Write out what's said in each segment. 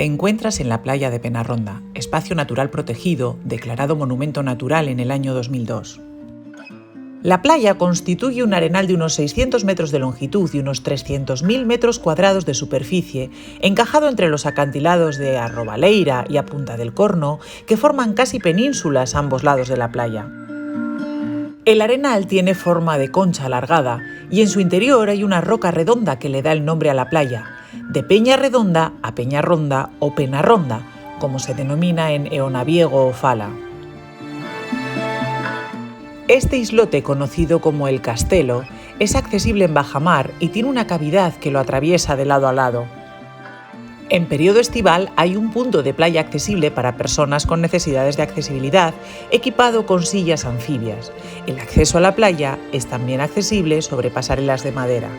Te encuentras en la playa de Penarronda, espacio natural protegido, declarado monumento natural en el año 2002. La playa constituye un arenal de unos 600 metros de longitud y unos 300.000 metros cuadrados de superficie, encajado entre los acantilados de Arrobaleira y a Punta del Corno, que forman casi penínsulas a ambos lados de la playa. El arenal tiene forma de concha alargada y en su interior hay una roca redonda que le da el nombre a la playa, de Peña Redonda a Peña Ronda o Penarronda, como se denomina en eonaviego o fala. Este islote, conocido como El Castelo, es accesible en bajamar y tiene una cavidad que lo atraviesa de lado a lado. En periodo estival hay un punto de playa accesible para personas con necesidades de accesibilidad, equipado con sillas anfibias. El acceso a la playa es también accesible sobre pasarelas de madera.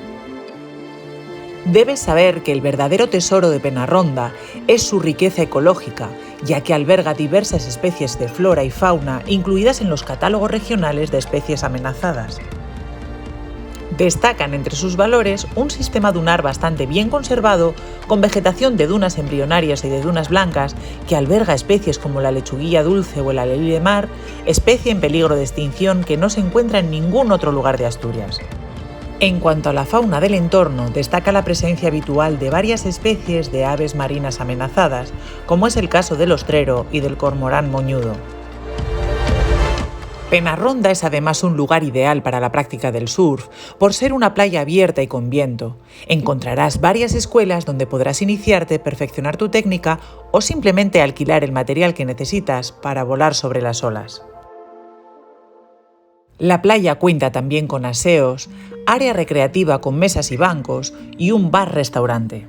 Debes saber que el verdadero tesoro de Penarronda es su riqueza ecológica, ya que alberga diversas especies de flora y fauna incluidas en los catálogos regionales de especies amenazadas. Destacan entre sus valores un sistema dunar bastante bien conservado, con vegetación de dunas embrionarias y de dunas blancas, que alberga especies como la lechuguilla dulce o el alelí de mar, especie en peligro de extinción que no se encuentra en ningún otro lugar de Asturias. En cuanto a la fauna del entorno, destaca la presencia habitual de varias especies de aves marinas amenazadas, como es el caso del ostrero y del cormorán moñudo. Penarronda es además un lugar ideal para la práctica del surf, por ser una playa abierta y con viento. Encontrarás varias escuelas donde podrás iniciarte, perfeccionar tu técnica o simplemente alquilar el material que necesitas para volar sobre las olas. La playa cuenta también con aseos, área recreativa con mesas y bancos y un bar-restaurante.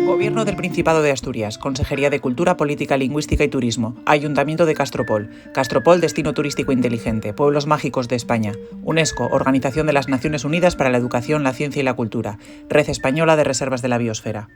Gobierno del Principado de Asturias, Consejería de Cultura, Política Lingüística y Turismo, Ayuntamiento de Castropol, Castropol Destino Turístico Inteligente, Pueblos Mágicos de España, UNESCO, Organización de las Naciones Unidas para la Educación, la Ciencia y la Cultura, Red Española de Reservas de la Biosfera.